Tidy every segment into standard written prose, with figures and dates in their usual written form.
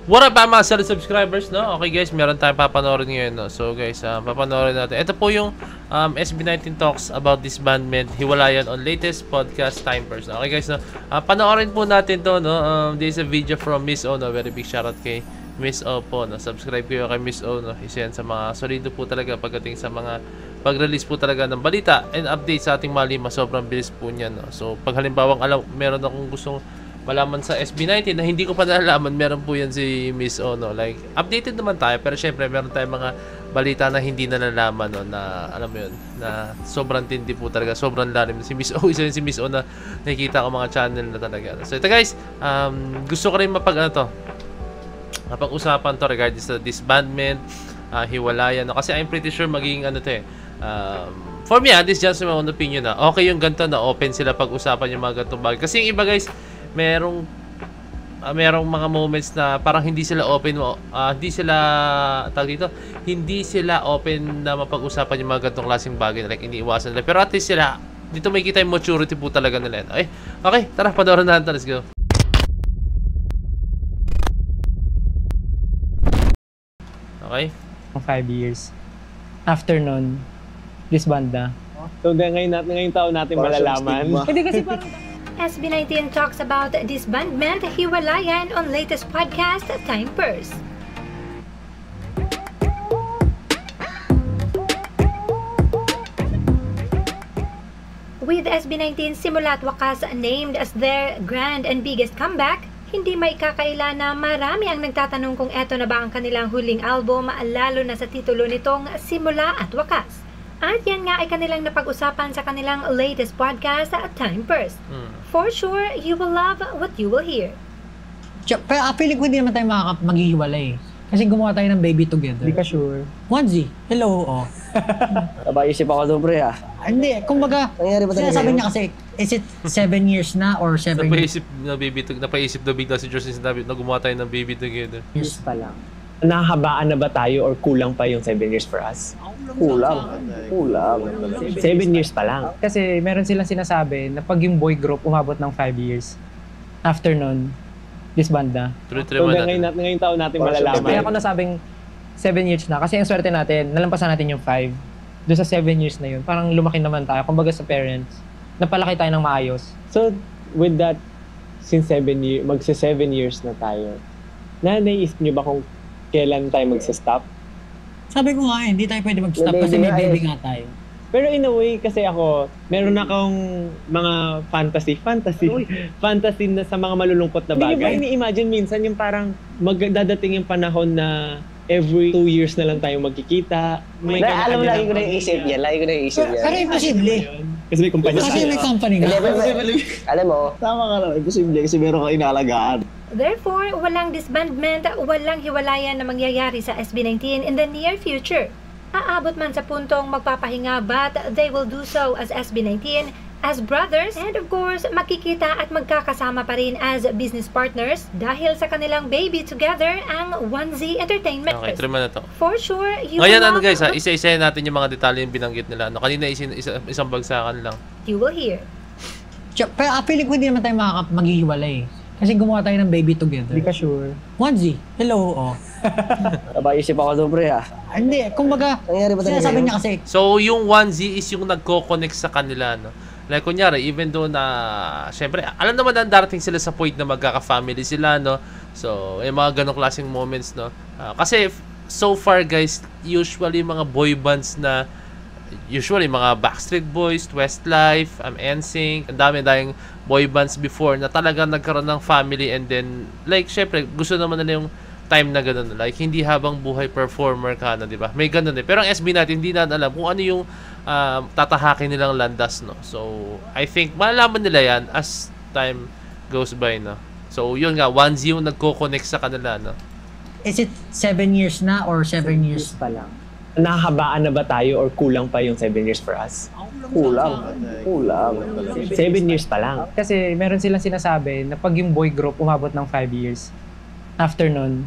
What up mga solid subscribers, no? Okay guys, meron tayong papanoorin ngayon, no? So guys, papanoorin natin. Ito po yung SB19 talks about disbandment, hiwalayan on latest podcast Timepers. Okay guys, no? Panoorin po natin to, no? This is a video from Miss O, no? Very big shoutout kay Miss O po, no? Subscribe kayo kay Miss O, no? Isa yan sa mga solido po talaga pagdating sa mga pag-release po talaga ng balita and update sa ating malima. Sobrang bilis po niyan, no? So pag halimbawang meron akong gustong malaman sa SB19 na hindi ko pa nalalaman, meron po yan si Miss O, no? Like, updated naman tayo, pero syempre meron tayong mga balita na hindi nalalaman, no? Na, alam mo yun, na sobrang tindi po talaga, sobrang lalim. Si Miss O, isa yun si Miss O na nakikita ko mga channel na talaga. So ito guys, gusto ko rin mapag-usapan to regarding sa disbandment, hiwalayan, no? Kasi I'm pretty sure magiging ano to eh, for me, this is just my own opinion, na okay yung ganito na open sila pag-usapan yung mga ganitong bagay. Kasi yung iba guys, merong mga moments na parang hindi sila open, hindi sila open na mapag-usapan yung mga ganitong klaseng bagay na like iniiwasan nila. Pero at least sila, dito may kita yung maturity po talaga nila. Okay, tara, panoorin natin. Let's go. Okay. 5 years. After nun, disbanda. So ngayong taon natin malalaman. Hindi kasi parang SB19 talks about disbandment, hiwalayan on latest podcast Timepers. With SB19 simula't wakas named as their grand and biggest comeback, hindi maikakaila na marami ang nagtatanong kung eto na ba ang kanilang huling album, lalo na sa titulo nitong Simula at Wakas. At yan nga ay kanilang napag-usapan sa kanilang latest podcast at Timepers. For sure, you will love what you will hear. Pero feeling ko hindi naman tayo maghihiwalay. Kasi gumawa tayo ng baby together. hindi ka sure. Onesie, hello, oh. Napaisip ako doon, pre, ha? Hindi, kumbaga, Nangyari ba talaga sinasabi yun? niya kasi, is it 7 years na or 7 years? Napaisip na bigla si Josh na gumawa tayo ng baby together. Years pa lang. Nahahabaan na ba tayo or kulang pa yung 7 years for us? Kulang. 7 years pa lang. Kasi meron silang sinasabi na pag yung boy group umabot ng 5 years, after nun, disbanda. So Tuloy-tuloy natin. ngayong taon natin Kaya Kaya malalaman. ako nasabing 7 years na. Kasi ang swerte natin, nalampasan natin yung 5. Doon sa 7 years na yun, parang lumaki naman tayo. Kumbaga sa parents, napalaki tayo ng maayos. So with that, since 7 years, magsa 7 years na tayo, naisip niyo ba kung kailan tayo magsa-stop? Sabi ko nga, hindi tayo pwede mag-stop May kasi baby may nga baby eh. nga tayo. Pero in a way, kasi ako, meron akong mga fantasy na sa mga malulungkot na bagay. Hindi ba ini-imagine minsan yung parang magdadating yung panahon na every 2 years na lang tayo magkikita. Alam mo, lagi ko na yung isip yan. Pero imposible. Kasi may kumpanya Kasi tayo. may company nga. Alam mo, Tama ka naman, imposible kasi meron kang inaalagaan. Therefore, walang disbandment, walang hiwalayan na mangyayari sa SB19 in the near future. Aabot man sa puntong magpapahinga, but they will do so as SB19, as brothers, and of course, makikita at magkakasama pa rin as business partners dahil sa kanilang baby together ang Onesie Entertainment. Okay, tuloy na to. For sure, you Ngayon will love guys, what isa-isahin natin yung mga detalye yung binanggit nila. Kanina isang bagsakan lang. you will hear. Pero feeling ko hindi naman tayo maghihiwalay. Kasi gumawa tayo ng baby together. Hindi ka sure. Onesie, hello, oh. napaisip ako doon, pre, ha? Hindi, kumbaga, Nangyari ba talaga sinasabi yun? niya kasi, So, yung onesie is yung nagko-connect sa kanila, no? Like, kunyari, even though na, syempre, alam naman na darating sila sa point na magkaka-family sila, no? So, yung mga ganong klaseng moments, no? Kasi, so far, guys, usually mga boy bands na, usually mga Backstreet Boys, Westlife, NSYNC, ang dami-daming boy bands before na talagang nagkaroon ng family and then, like, syempre, gusto naman nila yung time na gano'n. Like, hindi habang buhay performer ka na, di ba? May gano'n eh. Pero ang SB natin, hindi natin alam kung ano yung tatahakin nilang landas, no? So, I think, malalaman nila yan as time goes by, no? So, yun nga, onesie yung nagko-connect sa kanila, no? is it 7 years na or 7 years? pa lang. Nahahabaan na ba tayo or kulang pa yung 7 years for us? Kulang. 7 years pa lang. Kasi meron silang sinasabi na pag yung boy group umabot ng 5 years, after nun,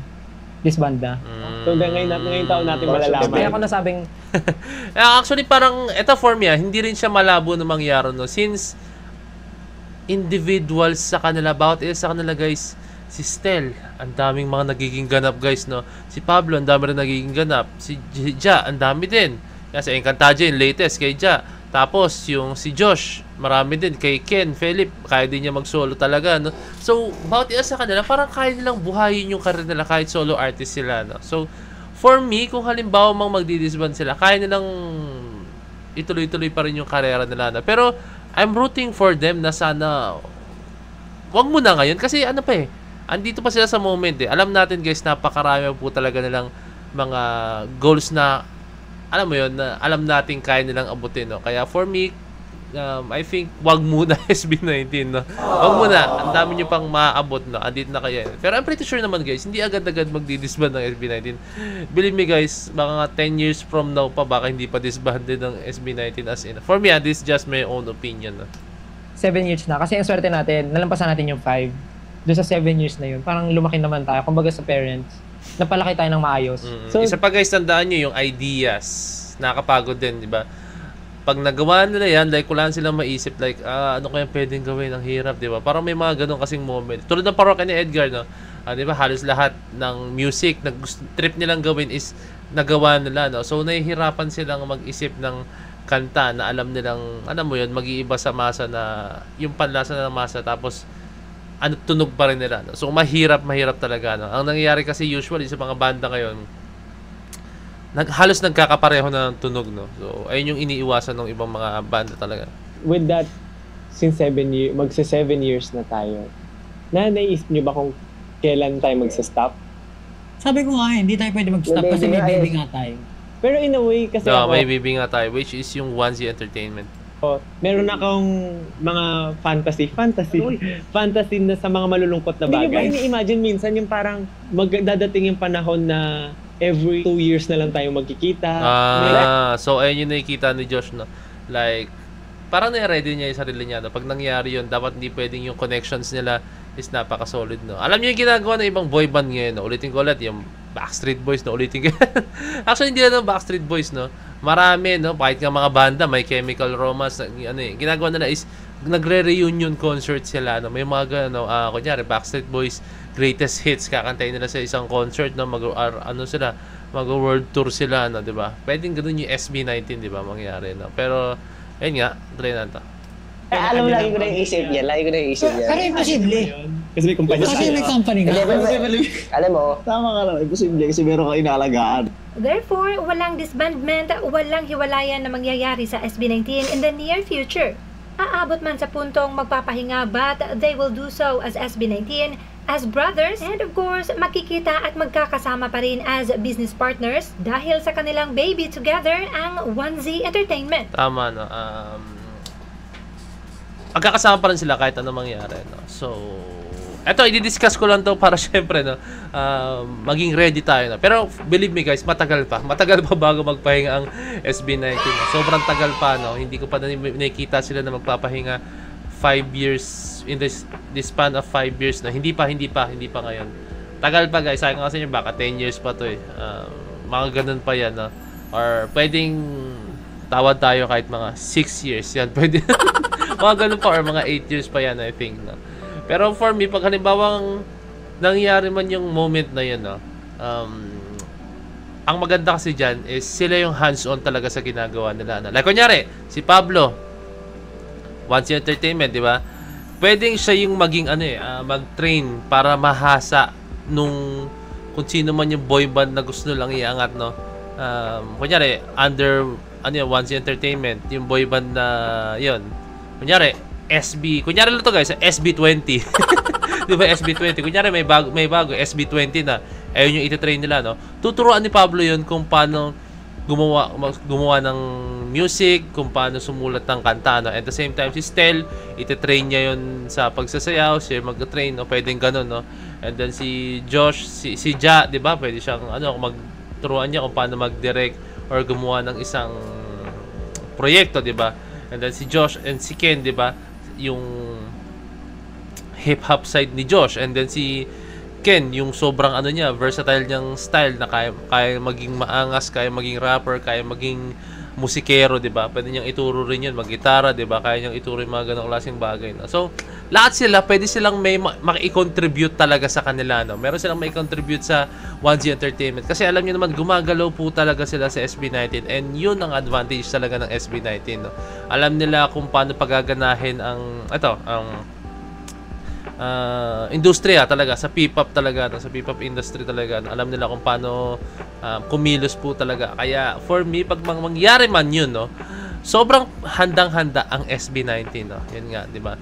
disbanda. So ngayong taon natin malalaman. Kaya ako nasabing, Actually, parang, eto for me, hindi rin siya malabo na mangyari, no? Since individuals sa kanila, bawat isa sa kanila, guys, Si Stel, ang daming mga nagiging ganap guys, no? Si Pablo, ang dami rin nagiging ganap. Si Ja, ang dami din. Kasi Encantadia yung latest kay Ja. Tapos yung si Josh, marami din. Kay Ken, Philip, kaya din niya mag-solo talaga, no? So, bawat isa sa kanila, parang kaya nilang buhayin yung career nila kahit solo artist sila, no? So, for me, kung halimbawa mang magdi-disband sila, kaya nilang ituloy-tuloy pa rin yung karera nila, no? Pero, I'm rooting for them na sana wag mo na ngayon kasi ano pa andito pa sila sa moment Alam natin guys, napakarami po talaga nilang mga goals na alam mo yon na alam natin kaya nilang abutin, no? Kaya for me, I think wag muna SB19, no? Wag muna, ang dami nyo pang maaabot, no? Andito na kayo. Pero I'm pretty sure naman guys, hindi agad-agad magdi-disband ng SB19. Believe me guys, mga 10 years from now pa baka hindi pa disbanded ng SB19 as in. For me, this is just my own opinion, no? 7 years na. Kasi ang swerte natin, nalampasan natin yung 5. Doon sa 7 years na yun, parang lumaki naman tayo. Kumbaga sa parents, napalaki tayo ng maayos. So, isa pa guys, tandaan nyo yung ideas. Nakakapagod din, di ba? Pag nagawa nila yan, like wala silang maisip, like, ano kaya pwedeng gawin? Ang hirap, di ba? Parang may mga ganun kasing moment. Tulad ng parokya ni Edgar, no? Di ba? Halos lahat ng music na trip nilang gawin is nagawa nila, no? So, nahihirapan silang mag-isip ng kanta na alam nilang, alam mo yun, mag-iiba sa masa na, yung panlasa ng masa, tapos, tunog pa rin nila, no? So, mahirap talaga, no? Ang nangyayari kasi usually sa mga banda ngayon, halos nagkakapareho na ng tunog, no? So, ayun yung iniiwasan ng ibang mga banda talaga. With that, since 7 years, magsa 7 years na tayo, naisip niyo ba kung kailan tayo magsa-stop? Sabi ko nga, hindi tayo pwede mag-stop kasi may baby nga tayo. Pero in a way, kasi No, may baby nga tayo, which is yung Onesie Entertainment. Meron akong mga fantasy na sa mga malulungkot na bagay. Hindi nyo ba ini-imagine minsan yung parang dadating yung panahon na every 2 years na lang tayo magkikita? So ayun yung nakikita ni Josh, no? Like, parang na-ready niya yung sarili niya, no? Pag nangyari yun, dapat hindi pwedeng yung connections nila is napaka-solid, no? Alam niyo yung ginagawa ng ibang boy band ngayon, no? Ulitin ko ulit, yung Backstreet Boys, no? Ulitin ko. Actually, hindi lang ng Backstreet Boys, no? Marami, no? Kahit nga mga banda, may Chemical Romance, ginagawa nila is nagre-reunion concert sila, no? May mga gano, kunyari, Backstreet Boys greatest hits, kakantayin nila sa isang concert, no? Mag-world tour sila, no? Diba? Pwedeng ganun yung SB19, diba? Mangyari, no? Pero, ayun nga, try na ito. Alam mo, lagi ko na yung isip yan. Pero imposible. Kasi may kumpanya Kasi may company nga. Alam mo, Tama ka lang, imposible kasi meron kang inaalagaan. Therefore, walang disbandment, walang hiwalayan na mangyayari sa SB19 in the near future. Aabot man sa puntong magpapahinga, but they will do so as SB19, as brothers, and of course, makikita at magkakasama pa rin as business partners dahil sa kanilang baby together, ang Onesie Entertainment. Tama, no? Magkakasama pa rin sila kahit ano mangyari, no? So, eto, i-discuss ko lang to para syempre, no? Maging ready tayo, no? Pero, believe me guys, matagal pa bago magpahinga ang SB19, no? Sobrang tagal pa, no? Hindi ko pa nakikita sila na magpapahinga 5 years, in this span of 5 years, no? Hindi pa ngayon. Tagal pa guys, sabi ko kasi nyo, baka 10 years pa to mga ganun pa yan, no? Or pwedeng tawad tayo kahit mga 6 years yan, pwede. Mga ganun pa, or mga 8 years pa yan, I think, no? Pero for me, pag halimbawang nangyari man yung moment na yun, no? Ang maganda kasi dyan is sila yung hands-on talaga sa ginagawa nila, no? Like kunyari, si Pablo, Onesie Entertainment, di ba? Pwedeng siya yung maging mag-train para mahasa nung kung sino man yung boy band na gusto lang iangat, no? Kunyari, under Onesie Entertainment, yung boy band na yun. Kunyari lang to guys, SB20. Di ba SB20? Kunyari may bago SB20 na. Ayun yung ititrain nila, no? Tuturuan ni Pablo yun kung paano gumawa ng music, kung paano sumulat ng kanta, no? At the same time, si Stel, ititrain niya yun sa pagsasayaw, siya mag-train, no? Pwedeng ganun, no? And then si Josh, si Ja, di ba? Pwede siyang, magturuan niya kung paano mag-direct or gumawa ng isang proyekto, di ba? And then si Josh and si Ken, di ba? Yung hip-hop side ni Josh. And then si Ken, yung sobrang versatile niyang style na kaya maging maangas, kaya maging rapper, kaya maging musikero, 'di ba? Pwede niyang ituro rin 'yun, mag-gitara, 'di ba? Kaya niyang ituro yung mga ganong klaseng bagay, no? So, lahat sila pwede silang may maki-contribute talaga sa kanila, no? Meron silang may contribute sa 1G Entertainment kasi alam niyo naman gumagalaw po talaga sila sa SB19 and 'yun ang advantage talaga ng SB19, no? Alam nila kung paano pagaganahin ang industriya talaga sa P-pop talaga, no? Sa P-pop industry talaga, no? Alam nila kung paano kumilos po talaga. Kaya for me, pag mangyari man yun, no, sobrang handang-handa ang SB19, no. Yun nga, 'di ba?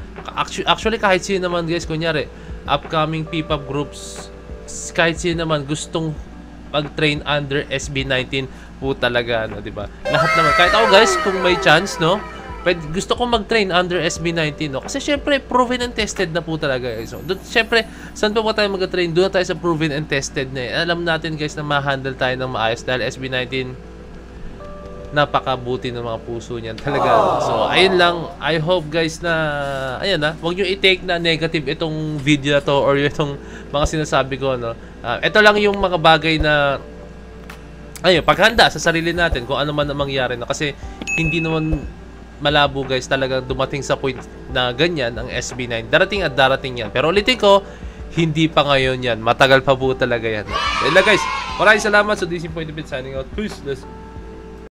Actually kahit sino naman, guys, kunyari upcoming P-pop groups, kahit sino naman gustong pag-train under SB19 po talaga, no, 'di ba? Lahat naman, kahit ako, guys, kung may chance, no, gusto ko mag-train under SB19, no? Kasi syempre, proven and tested na po talaga. So, syempre, saan pa tayo mag-train? Doon na tayo sa proven and tested na. Alam natin, guys, na ma-handle tayo ng maayos dahil SB19, napakabuti ng mga puso niyan talaga. So, ayun lang. I hope, guys, na, ayan na, huwag nyo i-take na negative itong video na to or itong mga sinasabi ko, no? Ito lang yung mga bagay na, ayun, paghanda sa sarili natin kung ano man ang mangyari, no? Kasi, hindi naman malabo, guys, talagang dumating sa point na ganyan ang SB9. Darating at darating yan. Pero ulitin ko, hindi pa ngayon yan. Matagal pa po talaga yan. Ayun lang, guys. Maraming salamat. So, this is Point of It signing out. Peace.